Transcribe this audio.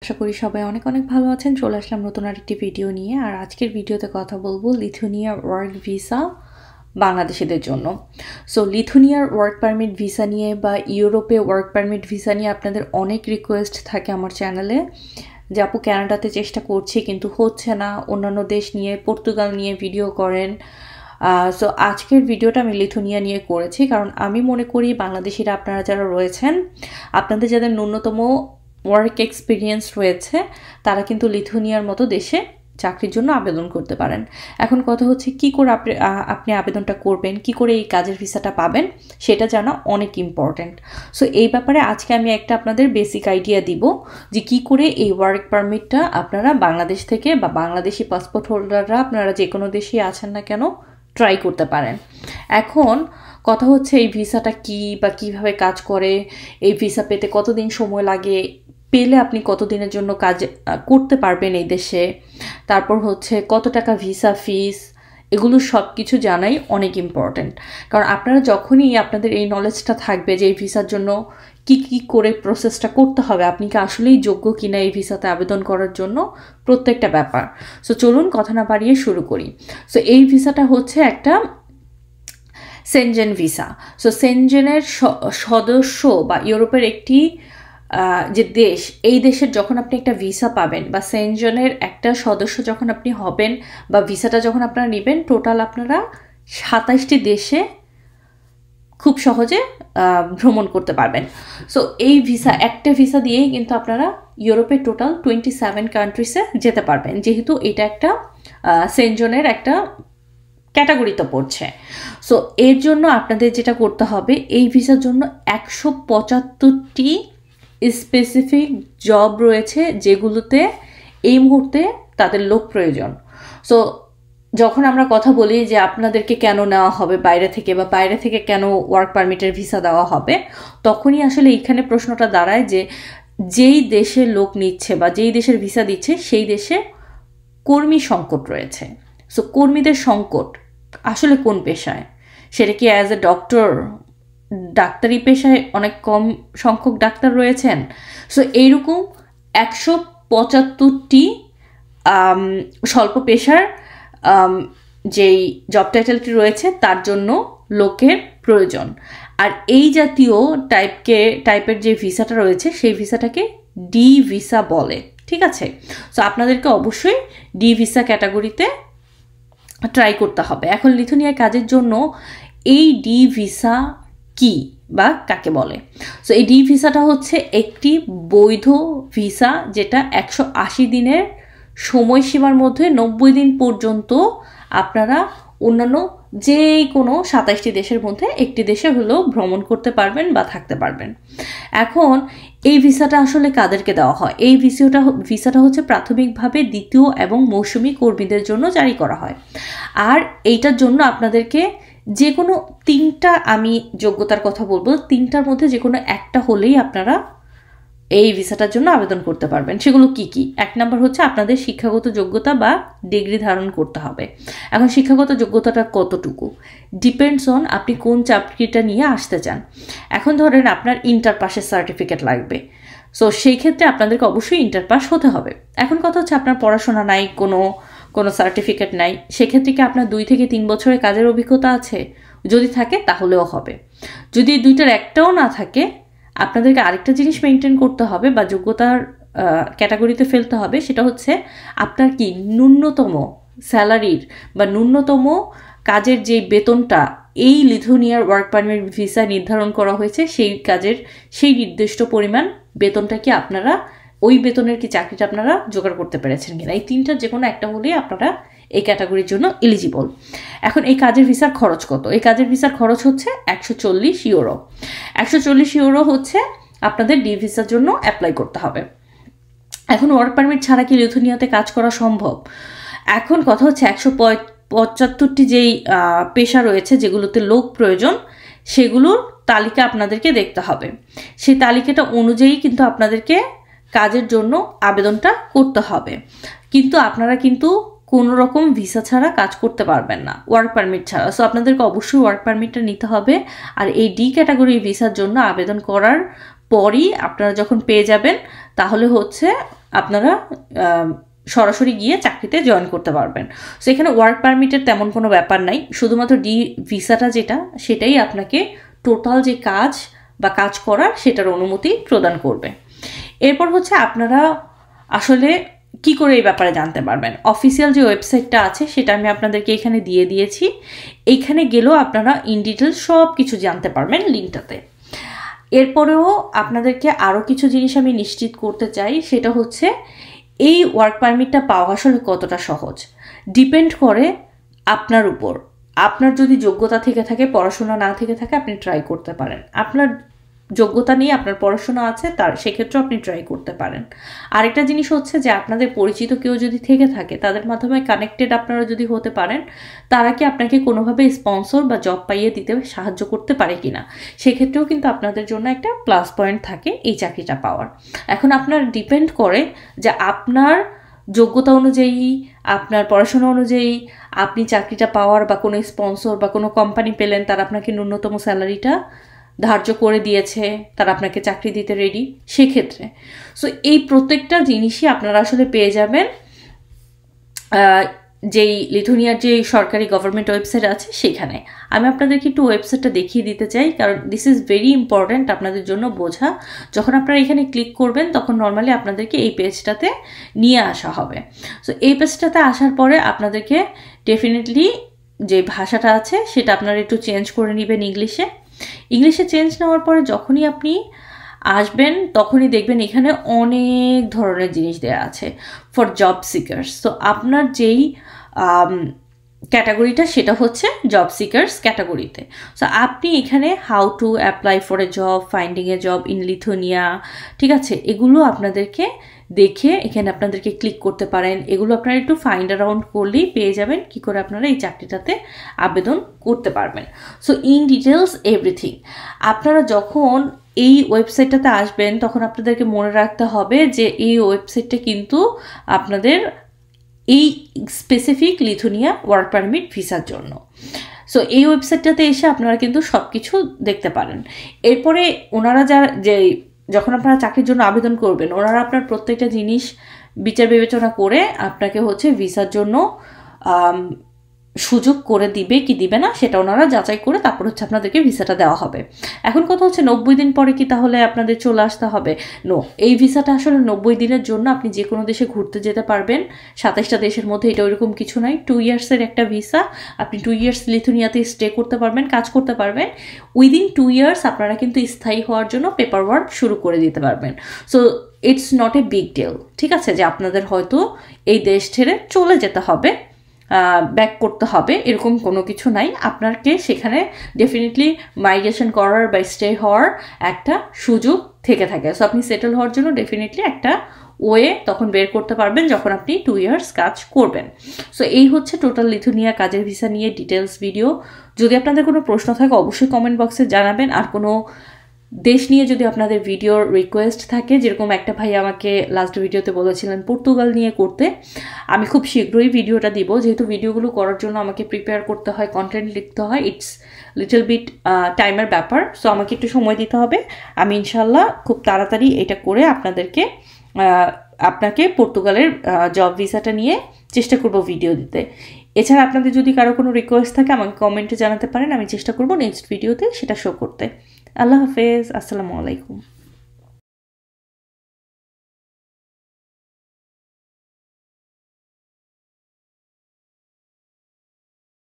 আশা করি সবাই অনেক অনেক ভালো আছেন। চলে আসলাম নতুন আরেকটি ভিডিও নিয়ে। আর আজকের ভিডিওতে কথা বলবো লিথুয়ানিয়া ওয়ার্ক ভিসা বাংলাদেশিদের জন্য। সো লিথুয়ানিয়ার ওয়ার্ক পারমিট ভিসা নিয়ে বা ইউরোপে ওয়ার্ক পারমিট ভিসা নিয়ে আপনাদের অনেক রিকোয়েস্ট থাকে আমার চ্যানেলে যে আপু ক্যানাডাতে চেষ্টা করছি কিন্তু হচ্ছে না, অন্যান্য দেশ নিয়ে পর্তুগাল নিয়ে ভিডিও করেন। সো আজকের ভিডিওটা আমি লিথুয়ানিয়া নিয়ে করেছি কারণ আমি মনে করি বাংলাদেশিরা আপনারা যারা রয়েছেন, আপনাদের যাদের ন্যূনতম ওয়ার্ক এক্সপিরিয়েন্স রয়েছে তারা কিন্তু লিথুয়ানিয়ার মতো দেশে চাকরির জন্য আবেদন করতে পারেন। এখন কথা হচ্ছে কি করে আপনি আবেদনটা করবেন, কি করে এই কাজের ভিসাটা পাবেন সেটা জানা অনেক ইম্পর্ট্যান্ট। সো এই ব্যাপারে আজকে আমি একটা আপনাদের বেসিক আইডিয়া দিব যে কি করে এই ওয়ার্ক পারমিটটা আপনারা বাংলাদেশ থেকে বা বাংলাদেশি পাসপোর্ট হোল্ডাররা আপনারা যে কোনো দেশেই আছেন না কেন ট্রাই করতে পারেন। এখন কথা হচ্ছে এই ভিসাটা কি বা কিভাবে কাজ করে, এই ভিসা পেতে কতদিন সময় লাগে, পেলে আপনি কতদিনের জন্য কাজ করতে পারবেন এই দেশে, তারপর হচ্ছে কত টাকা ভিসা ফিস, এগুলো সব কিছু জানাই অনেক ইম্পর্ট্যান্ট। কারণ আপনারা যখনই আপনাদের এই নলেজটা থাকবে যে এই ভিসার জন্য কি কি করে প্রসেসটা করতে হবে, আপনি কি আসলেই যোগ্য কিনা এই ভিসাতে আবেদন করার জন্য, প্রত্যেকটা ব্যাপার। সো চলুন কথা না বাড়িয়ে শুরু করি। সো এই ভিসাটা হচ্ছে একটা সেনজেন ভিসা। সো সেনজেনের সদস্য বা ইউরোপের একটি যে দেশ, এই দেশের যখন আপনি একটা ভিসা পাবেন বা সেনজেনের একটা সদস্য যখন আপনি হবেন বা ভিসাটা যখন আপনারা নেবেন, টোটাল আপনারা 27টি দেশে খুব সহজে ভ্রমণ করতে পারবেন। সো এই ভিসা, একটা ভিসা দিয়েই কিন্তু আপনারা ইউরোপে টোটাল 27 কান্ট্রিসে যেতে পারবেন, যেহেতু এটা একটা সেনজেনের একটা ক্যাটাগরিতে পড়ছে। সো এর জন্য আপনাদের যেটা করতে হবে, এই ভিসার জন্য 175টি স্পেসিফিক জব রয়েছে যেগুলোতে এই মুহূর্তে তাদের লোক প্রয়োজন। সো যখন আমরা কথা বলি যে আপনাদেরকে কেন নেওয়া হবে বাইরে থেকে বা বাইরে থেকে কেন ওয়ার্ক পারমিটের ভিসা দেওয়া হবে, তখনই আসলে এইখানে প্রশ্নটা দাঁড়ায় যে যেই দেশে লোক নিচ্ছে বা যেই দেশের ভিসা দিচ্ছে সেই দেশে কর্মী সংকট রয়েছে। সো কর্মীদের সংকট আসলে কোন পেশায়, সেটা কি অ্যাজ এ ডক্টর, ডাক্তারি পেশায় অনেক কম সংখ্যক ডাক্তার রয়েছেন। সো এইরকম 175টি স্বল্প পেশার যেই জব টাইটেলটি রয়েছে তার জন্য লোকের প্রয়োজন। আর এই জাতীয় টাইপের যে ভিসাটা রয়েছে সেই ভিসাটাকে ডি ভিসা বলে, ঠিক আছে। সো আপনাদেরকে অবশ্যই ডি ভিসা ক্যাটাগরিতে ট্রাই করতে হবে। এখন লিথুয়ানিয়ার কাজের জন্য এই ডি ভিসা কি বা কাকে বলে? সো এই ডি ভিসাটা হচ্ছে একটি বৈধ ভিসা যেটা 180 দিনের সময়সীমার মধ্যে 90 দিন পর্যন্ত আপনারা অন্যান্য যে কোনো 27টি দেশের মধ্যে একটি দেশে হলেও ভ্রমণ করতে পারবেন বা থাকতে পারবেন। এখন এই ভিসাটা আসলে কাদেরকে দেওয়া হয়? এই ভিসাটা হচ্ছে প্রাথমিকভাবে দ্বিতীয় এবং মৌসুমী কর্মীদের জন্য জারি করা হয়। আর এইটার জন্য আপনাদেরকে যে কোনো 3টা, আমি যোগ্যতার কথা বলবো, 3টার মধ্যে যে কোনো একটা হলেই আপনারা এই ভিসাটার জন্য আবেদন করতে পারবেন। সেগুলো কি কি? 1 নাম্বার হচ্ছে আপনাদের শিক্ষাগত যোগ্যতা বা ডিগ্রি ধারণ করতে হবে। এখন শিক্ষাগত যোগ্যতাটা কতটুকু ডিপেন্ডস অন আপনি কোন চাকরিটা নিয়ে আসতে চান। এখন ধরেন আপনার ইন্টার পাসের সার্টিফিকেট লাগবে, সো সেই ক্ষেত্রে আপনাদেরকে অবশ্যই ইন্টার পাস হতে হবে। এখন কথা হচ্ছে আপনার পড়াশোনা নাই, কোনো সার্টিফিকেট নাই, সেক্ষেত্রে কি আপনার 2 থেকে 3 বছরের কাজের অভিজ্ঞতা আছে? যদি থাকে তাহলেও হবে। যদি দুইটার একটাও না থাকে, আপনাদেরকে আরেকটা জিনিস মেনটেন করতে হবে বা যোগ্যতার ক্যাটাগরিতে ফেলতে হবে, সেটা হচ্ছে আপনার কি ন্যূনতম স্যালারির বা ন্যূনতম কাজের যে বেতনটা এই লিথুয়ানিয়ার ওয়ার্ক পারমিট ভিসা নির্ধারণ করা হয়েছে, সেই কাজের সেই নির্দিষ্ট পরিমাণ বেতনটা কি আপনারা, ওই বেতনের কি চাকরিটা আপনারা জোগাড় করতে পেরেছেন কিনা। এই 3টার যে কোনো একটা হলেই আপনারা এই ক্যাটাগরির জন্য এলিজিবল। এখন এই কাজের ভিসার খরচ কত? এই কাজের ভিসার খরচ হচ্ছে 140 ইউরো। 140 ইউরো হচ্ছে আপনাদের ডি ভিসার জন্য অ্যাপ্লাই করতে হবে। এখন ওয়ার্ক পারমিট ছাড়া কি লিথুয়ানিয়াতে কাজ করা সম্ভব? এখন কথা হচ্ছে 175টি যেই পেশা রয়েছে যেগুলোতে লোক প্রয়োজন, সেগুলোর তালিকা আপনাদেরকে দেখতে হবে। সেই তালিকাটা অনুযায়ী কিন্তু আপনাদেরকে কাজের জন্য আবেদনটা করতে হবে। কিন্তু আপনারা কিন্তু কোনো রকম ভিসা ছাড়া কাজ করতে পারবেন না, ওয়ার্ক পারমিট ছাড়া। সো আপনাদেরকে অবশ্যই ওয়ার্ক পারমিটটা নিতে হবে। আর এই ডি ক্যাটাগরি ভিসার জন্য আবেদন করার পরই আপনারা যখন পেয়ে যাবেন, তাহলে হচ্ছে আপনারা সরাসরি গিয়ে চাকরিতে জয়েন করতে পারবেন। সো এখানে ওয়ার্ক পারমিটের তেমন কোনো ব্যাপার নাই, শুধুমাত্র ডি ভিসাটা যেটা সেটাই আপনাকে টোটাল যে কাজ বা কাজ করার সেটার অনুমতি প্রদান করবে। এরপর হচ্ছে আপনারা আসলে কি করে এই ব্যাপারে জানতে পারবেন, অফিসিয়াল যে ওয়েবসাইটটা আছে সেটা আমি আপনাদেরকে এখানে দিয়ে দিয়েছি, এইখানে গেলেও আপনারা ইন ডিটেল সব কিছু জানতে পারবেন লিঙ্কটাতে। এরপরেও আপনাদেরকে আরও কিছু জিনিস আমি নিশ্চিত করতে চাই, সেটা হচ্ছে এই ওয়ার্ক পারমিটটা পাওয়া আসলে কতটা সহজ ডিপেন্ড করে আপনার উপর। আপনার যদি যোগ্যতা থেকে থাকে, পড়াশোনা না থেকে থাকে, আপনি ট্রাই করতে পারেন। আপনার যোগ্যতা নিয়ে আপনার পড়াশোনা আছে, তার সেক্ষেত্রেও আপনি ট্রাই করতে পারেন। আরেকটা জিনিস হচ্ছে যে আপনাদের পরিচিত কেউ যদি থেকে থাকে, তাদের মাধ্যমে কানেক্টেড আপনারা যদি হতে পারেন, তারা কি আপনাকে কোনোভাবে স্পন্সর বা জব পাইয়ে দিতে সাহায্য করতে পারে কিনা, সেক্ষেত্রেও কিন্তু আপনাদের জন্য একটা প্লাস পয়েন্ট থাকে এই চাকরিটা পাওয়ার। এখন আপনার ডিপেন্ড করে যে আপনার যোগ্যতা অনুযায়ী, আপনার পড়াশোনা অনুযায়ী আপনি চাকরিটা পাওয়ার বা কোনো স্পন্সর বা কোনো কোম্পানি পেলেন, তারা আপনাকে ন্যূনতম স্যালারিটা ধার্য করে দিয়েছে, তারা আপনাকে চাকরি দিতে রেডি, সেক্ষেত্রে। সো এই প্রত্যেকটা জিনিসই আপনারা আসলে পেয়ে যাবেন যেই লিথুনিয়ার যে সরকারি গভর্নমেন্ট ওয়েবসাইট আছে সেখানে। আমি আপনাদেরকে একটু ওয়েবসাইটটা দেখিয়ে দিতে চাই, কারণ দিস ইজ ভেরি ইম্পর্ট্যান্ট আপনাদের জন্য বোঝা। যখন আপনারা এখানে ক্লিক করবেন তখন নর্মালি আপনাদেরকে এই পেজটাতে নিয়ে আসা হবে। সো এই পেজটাতে আসার পরে আপনাদেরকে ডেফিনেটলি যে ভাষাটা আছে সেটা আপনারা একটু চেঞ্জ করে নেবেন ইংলিশে চেঞ্জ নেওয়ার পরে যখনই আপনি আসবেন তখনই দেখবেন এখানে অনেক ধরনের জিনিস দেওয়া আছে ফর জব সিকার্স। তো আপনার যেই ক্যাটাগরিটা সেটা হচ্ছে জব সিকার্স ক্যাটাগরিতে। সো আপনি এখানে how to apply for a job, finding A job in Lithuania, ঠিক আছে, এগুলো আপনাদেরকে দেখে এখানে আপনাদেরকে ক্লিক করতে পারেন। এগুলো আপনারা একটু ফাইন্ড অ্যারাউন্ড করলেই পেয়ে যাবেন কি করে আপনারা এই চাকরিটাতে আবেদন করতে পারবেন। So in details everything. আপনারা যখন এই ওয়েবসাইটটাতে আসবেন তখন আপনাদেরকে মনে রাখতে হবে যে এই ওয়েবসাইটটা কিন্তু আপনাদের এই স্পেসিফিক লিথুনিয়া ওয়ার্ক পারমিট ভিসার জন্য। সো এই ওয়েবসাইটটাতে এসে আপনারা কিন্তু সব কিছু দেখতে পারেন। এরপরে ওনারা যখন আপনারা চাকরির জন্য আবেদন করবেন, ওনারা আপনার প্রত্যেকটা জিনিস বিচার বিবেচনা করে আপনাকে হচ্ছে ভিসার জন্য সুযোগ করে দিবে কি দিবে না সেটা ওনারা যাচাই করে তারপর হচ্ছে আপনাদেরকে ভিসাটা দেওয়া হবে। এখন কথা হচ্ছে 90 দিন পরে কি তাহলে আপনাদের চলে আসতে হবে? নো, এই ভিসাটা আসলে 90 দিনের জন্য আপনি যে কোনো দেশে ঘুরতে যেতে পারবেন, 27টা দেশের মধ্যে, এটা ওইরকম কিছু নাই। 2 ইয়ার্সের একটা ভিসা, আপনি 2 ইয়ার্স লিথুনিয়াতে স্টে করতে পারবেন, কাজ করতে পারবেন। উইদিন 2 ইয়ার্স আপনারা কিন্তু স্থায়ী হওয়ার জন্য পেপার ওয়ার্ক শুরু করে দিতে পারবেন। So it's not a big deal, ঠিক আছে, যে আপনাদের হয়তো এই দেশ ছেড়ে চলে যেতে হবে, ব্যাক করতে হবে, এরকম কোনো কিছু নাই। আপনাকে সেখানে ডেফিনেটলি মাইগ্রেশন করার বা স্টে হওয়ার একটা সুযোগ থেকে থাকে। সো আপনি সেটেল হওয়ার জন্য ডেফিনেটলি একটা ওয়ে তখন বের করতে পারবেন যখন আপনি 2 ইয়ার্স কাজ করবেন। সো এই হচ্ছে টোটাল লিথুনিয়া কাজের ভিসা নিয়ে ডিটেলস ভিডিও। যদি আপনাদের কোনো প্রশ্ন থাকে অবশ্যই কমেন্ট বক্সে জানাবেন। আর কোনো দেশ নিয়ে যদি আপনাদের ভিডিওর রিকোয়েস্ট থাকে, যেরকম একটা ভাই আমাকে লাস্ট ভিডিওতে বলেছিলেন পর্তুগাল নিয়ে করতে, আমি খুব শীঘ্রই ভিডিওটা দিব। যেহেতু ভিডিওগুলো করার জন্য আমাকে প্রিপেয়ার করতে হয়, কন্টেন্ট লিখতে হয়, ইটস লিটল বিট টাইমের ব্যাপার। সো আমাকে একটু সময় দিতে হবে। আমি ইনশাল্লাহ খুব তাড়াতাড়ি এটা করে আপনাকে পর্তুগালের জব ভিসাটা নিয়ে চেষ্টা করব ভিডিও দিতে। এছাড়া আপনাদের যদি কারো কোনো রিকোয়েস্ট থাকে আমাকে কমেন্টে জানাতে পারেন, আমি চেষ্টা করব নেক্সট ভিডিওতে সেটা শো করতে। আল্লাহ হাফেজ, আসসালামু আলাইকুম।